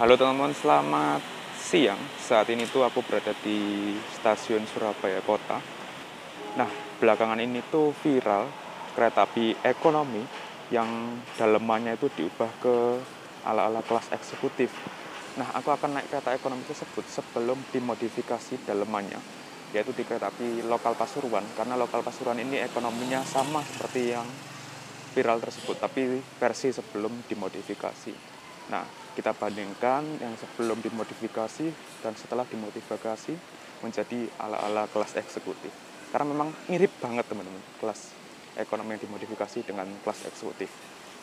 Halo teman-teman, selamat siang. Saat ini tuh aku berada di stasiun Surabaya Kota. Nah, belakangan ini tuh viral kereta api ekonomi yang dalemannya itu diubah ke ala-ala kelas eksekutif. Nah, aku akan naik kereta ekonomi tersebut sebelum dimodifikasi dalemannya, yaitu di kereta api lokal Pasuruan. Karena lokal Pasuruan ini ekonominya sama seperti yang viral tersebut, tapi versi sebelum dimodifikasi. Nah, kita bandingkan yang sebelum dimodifikasi dan setelah dimodifikasi menjadi ala-ala kelas eksekutif. Karena memang mirip banget teman-teman, kelas ekonomi yang dimodifikasi dengan kelas eksekutif.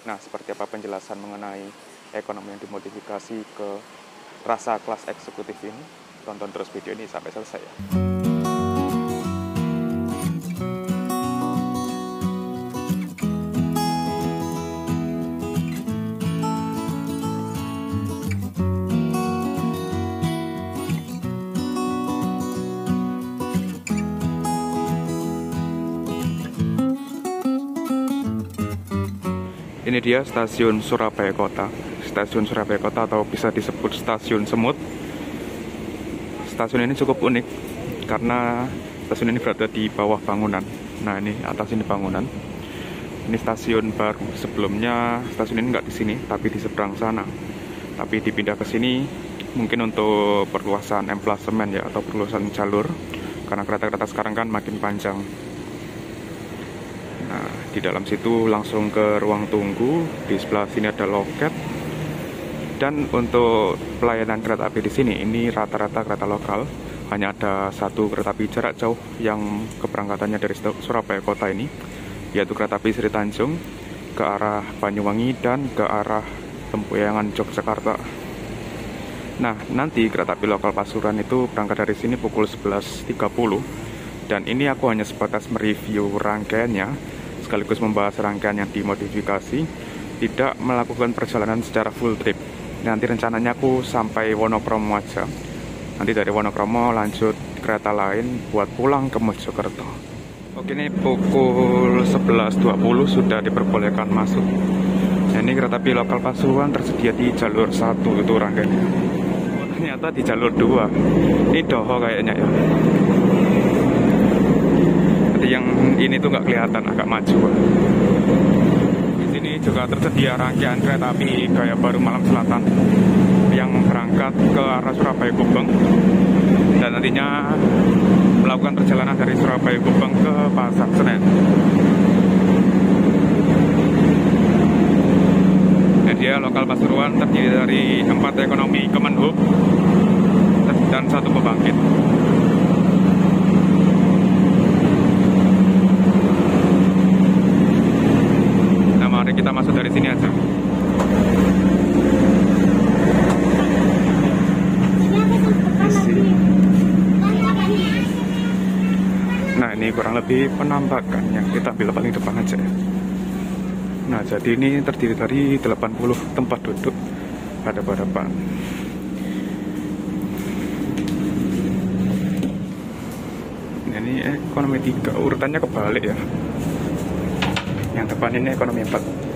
Nah, seperti apa penjelasan mengenai ekonomi yang dimodifikasi ke rasa kelas eksekutif ini? Tonton terus video ini sampai selesai ya. Ini dia stasiun Surabaya Kota. Stasiun Surabaya Kota atau bisa disebut stasiun semut. Stasiun ini cukup unik karena stasiun ini berada di bawah bangunan. Nah, ini atas ini bangunan. Ini stasiun baru. Sebelumnya stasiun ini nggak di sini, tapi di seberang sana. Tapi dipindah ke sini mungkin untuk perluasan emplasemen ya, atau perluasan jalur. Karena kereta-kereta sekarang kan makin panjang. Nah, di dalam situ langsung ke ruang tunggu. Di sebelah sini ada loket. Dan untuk pelayanan kereta api di sini, ini rata-rata kereta lokal. Hanya ada satu kereta api jarak jauh yang keberangkatannya dari Surabaya Kota ini, yaitu kereta api Sri Tanjung ke arah Banyuwangi dan ke arah Tempuyangan, Yogyakarta. Nah, nanti kereta api lokal Pasuruan itu berangkat dari sini pukul 11.30. Dan ini aku hanya sebatas mereview rangkaiannya, sekaligus membahas rangkaian yang dimodifikasi, tidak melakukan perjalanan secara full trip. Nanti rencananya aku sampai Wonokromo aja. Nanti dari Wonokromo lanjut kereta lain buat pulang ke Mojokerto. Oke, ini pukul 11.20 sudah diperbolehkan masuk. Nah, ini kereta api lokal Pasuruan tersedia di jalur 1 itu rangkaiannya. Oh, ternyata di jalur 2. Ini doho kayaknya ya. Yang ini tuh nggak kelihatan, agak maju. Di sini juga tersedia rangkaian kereta api Gaya Baru Malam Selatan yang berangkat ke arah Surabaya Gubeng dan nantinya melakukan perjalanan dari Surabaya Gubeng ke Pasar Senen. Dan dia lokal Pasuruan terdiri dari 4 ekonomi Kemenhub dan 1 pembangkit. Kita masuk dari sini aja. Nah, ini kurang lebih penampakannya. Kita ambil paling depan aja ya. Nah, jadi ini terdiri dari 80 tempat duduk pada depan. Ini ekonomi 3, urutannya kebalik ya. Yang depan ini ekonomi 4.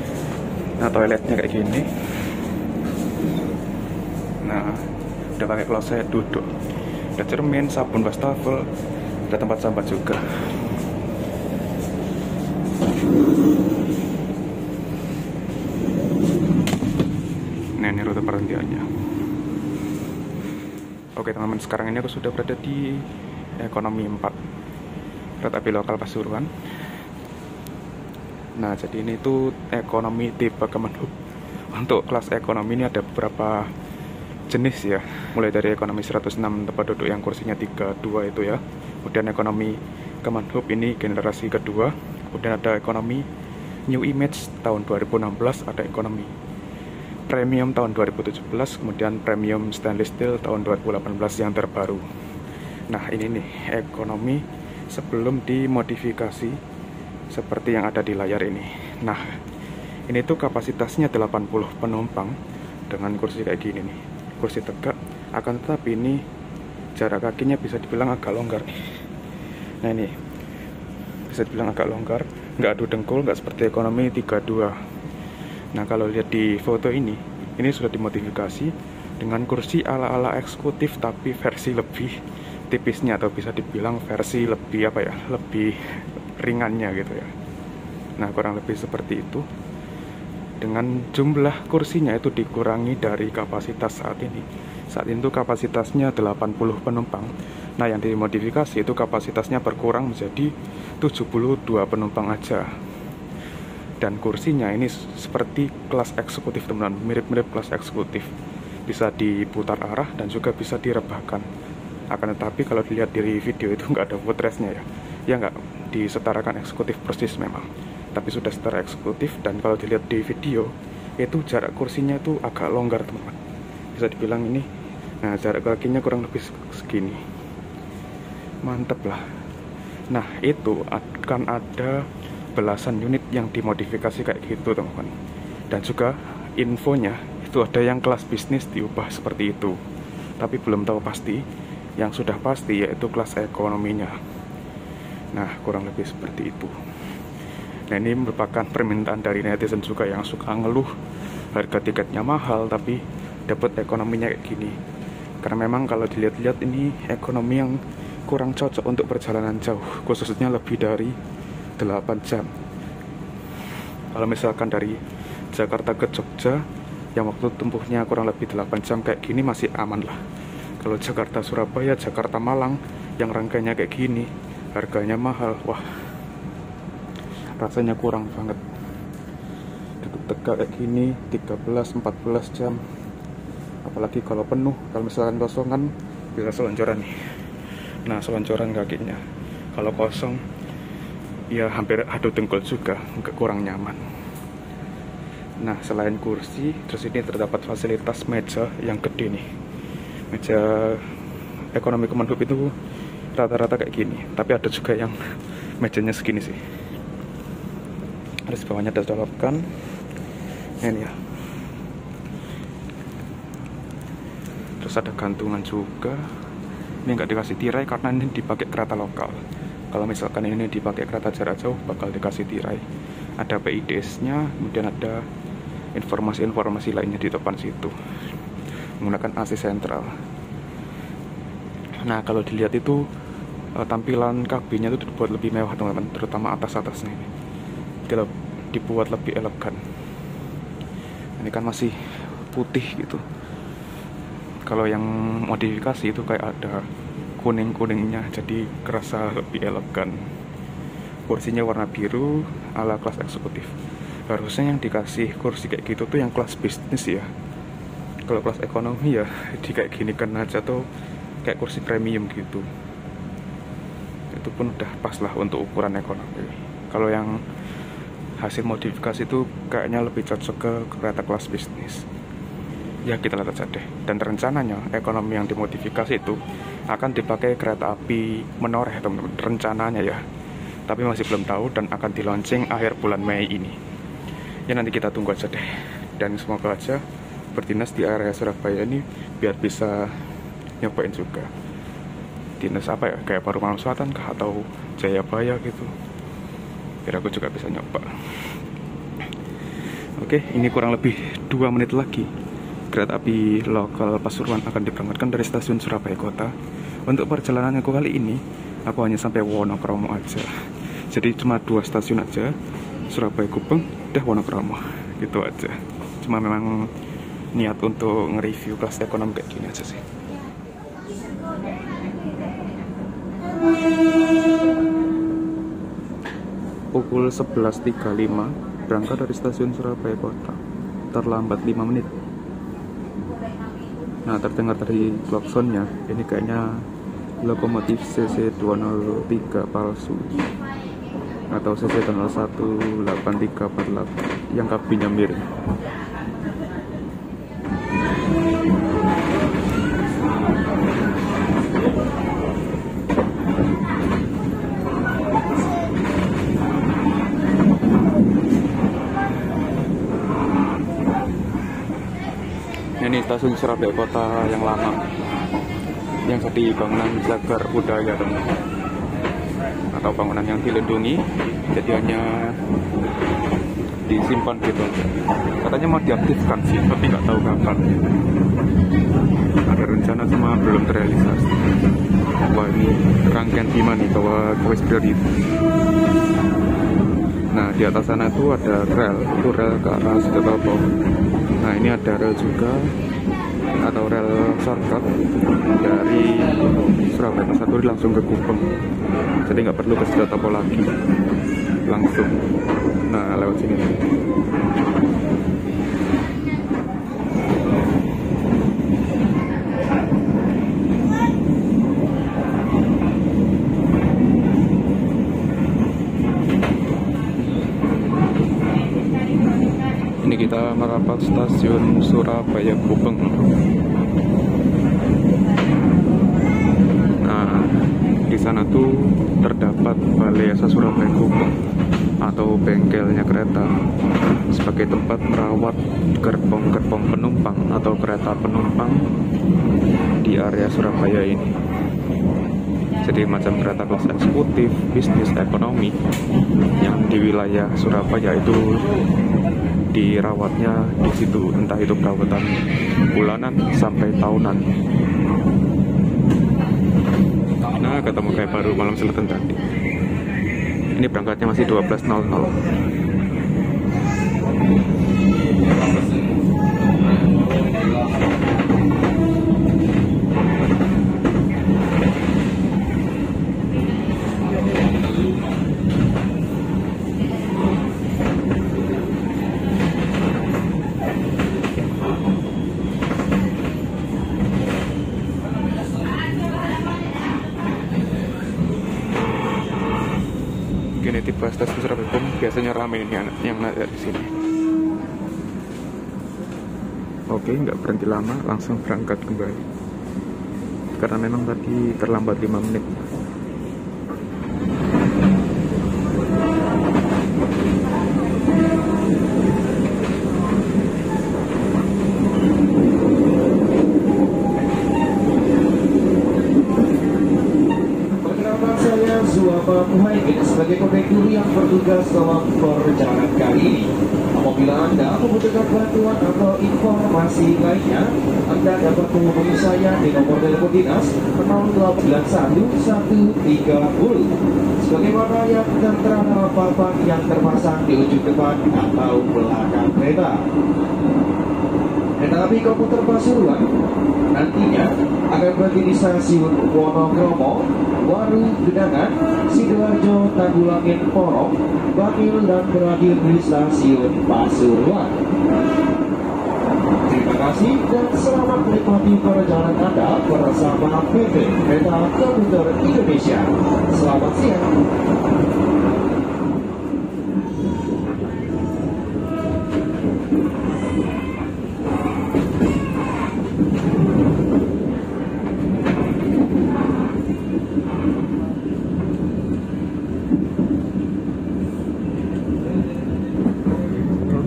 Nah, toiletnya kayak gini. Nah, udah pakai kloset duduk. Ada cermin, sabun, wastafel, ada tempat sampah juga. Nah, ini rute perhentiannya. Oke teman-teman, sekarang ini aku sudah berada di ekonomi 4, kereta api lokal Pasuruan. Nah, jadi ini tuh ekonomi tipe Kemenhub. Untuk kelas ekonomi ini ada beberapa jenis ya. Mulai dari ekonomi 106 tempat duduk yang kursinya 32 itu ya. Kemudian ekonomi Kemenhub ini generasi kedua. Kemudian ada ekonomi New Image tahun 2016, ada ekonomi Premium tahun 2017, kemudian Premium Stainless Steel tahun 2018 yang terbaru. Nah, ini nih ekonomi sebelum dimodifikasi seperti yang ada di layar ini. Nah, ini tuh kapasitasnya 80 penumpang dengan kursi kayak gini nih. Kursi tegak, akan tetapi ini jarak kakinya bisa dibilang agak longgar nih. Nah, ini bisa dibilang agak longgar, nggak adu dengkul, nggak seperti ekonomi 32. Nah, kalau lihat di foto ini sudah dimodifikasi dengan kursi ala-ala eksekutif tapi versi lebih tipisnya, atau bisa dibilang versi lebih apa ya, lebih ringannya gitu ya. Nah, kurang lebih seperti itu. Dengan jumlah kursinya itu dikurangi dari kapasitas saat ini. Saat itu kapasitasnya 80 penumpang. Nah, yang dimodifikasi itu kapasitasnya berkurang menjadi 72 penumpang aja. Dan kursinya ini seperti kelas eksekutif, teman-teman, mirip-mirip kelas eksekutif. Bisa diputar arah dan juga bisa direbahkan. Akan tetapi kalau dilihat dari video itu nggak ada footrestnya ya. Ya nggak disetarakan eksekutif persis memang. Tapi sudah setara eksekutif, dan kalau dilihat di video itu jarak kursinya itu agak longgar, teman-teman. Bisa dibilang ini, nah jarak kakinya kurang lebih segini. Mantep lah. Nah, itu akan ada belasan unit yang dimodifikasi kayak gitu, teman-teman. Dan juga infonya itu ada yang kelas bisnis diubah seperti itu, tapi belum tahu pasti. Yang sudah pasti yaitu kelas ekonominya. Nah, kurang lebih seperti itu. Nah, ini merupakan permintaan dari netizen juga yang suka ngeluh harga tiketnya mahal tapi dapat ekonominya kayak gini. Karena memang kalau dilihat-lihat ini ekonomi yang kurang cocok untuk perjalanan jauh, khususnya lebih dari 8 jam. Kalau misalkan dari Jakarta ke Jogja yang waktu tempuhnya kurang lebih 8 jam kayak gini masih aman lah. Kalau Jakarta Surabaya, Jakarta Malang yang rangkaiannya kayak gini, harganya mahal, wah rasanya kurang banget. Tegak kayak gini 13-14 jam, apalagi kalau penuh. Kalau misalkan kosongan bisa selonjoran nih. Nah, selonjoran kakinya. Kalau kosong ya hampir adu dengkul juga, nggak, kurang nyaman. Nah, selain kursi, terus ini terdapat fasilitas meja yang gede nih. Meja ekonomi Kemenhub itu rata-rata kayak gini, tapi ada juga yang mejanya segini sih. Terus bawahnya ada colokan, ini ya. Terus ada gantungan juga. Ini nggak dikasih tirai karena ini dipakai kereta lokal. Kalau misalkan ini dipakai kereta jarak jauh bakal dikasih tirai. Ada PIDS-nya, kemudian ada informasi-informasi lainnya di depan situ. Menggunakan AC sentral. Nah, kalau dilihat itu tampilan kabinnya itu dibuat lebih mewah, teman-teman, terutama atas-atasnya ini. Dibuat lebih elegan. Ini kan masih putih gitu. Kalau yang modifikasi itu kayak ada kuning-kuningnya, jadi kerasa lebih elegan. Kursinya warna biru ala kelas eksekutif. Harusnya yang dikasih kursi kayak gitu tuh yang kelas bisnis ya. Kalau kelas ekonomi ya di kayak gini kan aja, tuh kayak kursi premium gitu. Itu pun udah pas lah untuk ukuran ekonomi. Kalau yang hasil modifikasi itu kayaknya lebih cocok ke kereta kelas bisnis. Ya, kita lihat aja deh. Dan rencananya ekonomi yang dimodifikasi itu akan dipakai kereta api menoreh, teman-teman. Rencananya ya, tapi masih belum tahu, dan akan di launching akhir bulan Mei ini. Ya, nanti kita tunggu aja deh. Dan semoga aja berdinas di area Surabaya ini biar bisa nyobain juga. Dinas apa ya, kayak Paruman Selatan kah atau Jayabaya gitu, biar aku juga bisa nyoba. Oke, ini kurang lebih 2 menit lagi kereta api lokal Pasuruan akan diberangkatkan dari stasiun Surabaya Kota. Untuk perjalanan aku kali ini, aku hanya sampai Wonokromo aja. Jadi cuma 2 stasiun aja, Surabaya Gubeng, udah Wonokromo, gitu aja. Cuma memang niat untuk nge-review kelas ekonomi kayak gini aja sih. Pukul 11.35 berangkat dari stasiun Surabaya Kota, terlambat 5 menit. Nah, terdengar dari klaksonnya, ini kayaknya lokomotif CC203 palsu atau CC2018348 yang kabinnya miring. Ini stasiun Surabaya Kota yang lama, yang jadi bangunan cagar budaya, teman-teman, atau bangunan yang dilindungi. Jadi hanya disimpan gitu aja. Katanya mau diaktifkan sih, tapi nggak tahu kapan. Ada rencana sama belum terrealisasi. Wah, ini rangkaian Bima nih, bawa kuis prioritas. Nah, di atas sana itu ada rel, itu rel ke arah Sutopo. Nah, ini ada rel juga, atau rel shortcut dari Surabaya Satu langsung ke Gubeng. Jadi nggak perlu ke Sutopo lagi, langsung. Nah, lewat sini. Ini kita merapat stasiun Surabaya Gubeng. Nah, di sana tuh terdapat Balai Yasa Surabaya Gubeng atau bengkelnya kereta sebagai tempat merawat gerbong-gerbong penumpang atau kereta penumpang di area Surabaya ini. Jadi macam kereta kelas eksekutif, bisnis, ekonomi yang di wilayah Surabaya itu dirawatnya di situ, entah itu perawatan bulanan sampai tahunan. Nah, ketemu kayak baru malam selatan tadi. Ini berangkatnya masih 12.00. Gini tipe stasiun Surabaya biasanya ramai ini yang ada di sini. Oke, nggak berhenti lama, langsung berangkat kembali. Karena memang tadi terlambat 5 menit. Muhaimin sebagai kondektur yang bertugas dalam perjalanan kali ini. Apabila Anda membutuhkan bantuan atau informasi lainnya, Anda dapat menghubungi saya di nomor telepon dinas 0891 130. Sebagaimana yang tertera dalam papan yang terpasang di ujung depan atau belakang kereta. Kereta api komuter Pasuruan nantinya akan berhenti di stasiun Wonokromo, Waru Gedangan, Sidoarjo, Tangulangin, Porong, Bangil, dan berakhir di stasiun Pasuruan. Terima kasih dan selamat menikmati perjalanan Anda bersama PT Kereta Komuter Indonesia. Selamat siang.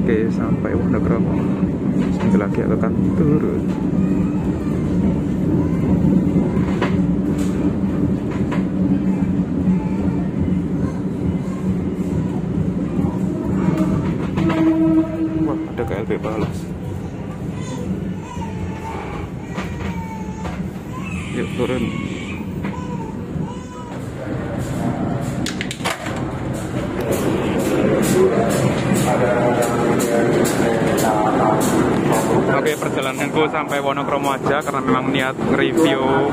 Oke, sampai Wonokromo. Sebentar lagi akan turun. Wah, ada KLB balas. Yuk turun. Oke, perjalananku sampai Wonokromo aja karena memang niat nge-review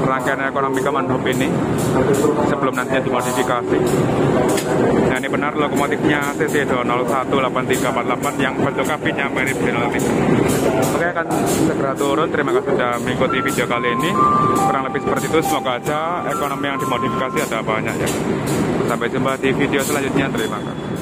rangkaian ekonomi Kemenhub ini sebelum nantinya dimodifikasi. Nah, ini benar lokomotifnya CC 2018348 yang bentuk kabinnya mirip General Motors. Oke, akan segera turun. Terima kasih sudah mengikuti video kali ini. Kurang lebih seperti itu. Semoga aja ekonomi yang dimodifikasi ada banyak ya. Sampai jumpa di video selanjutnya. Terima kasih.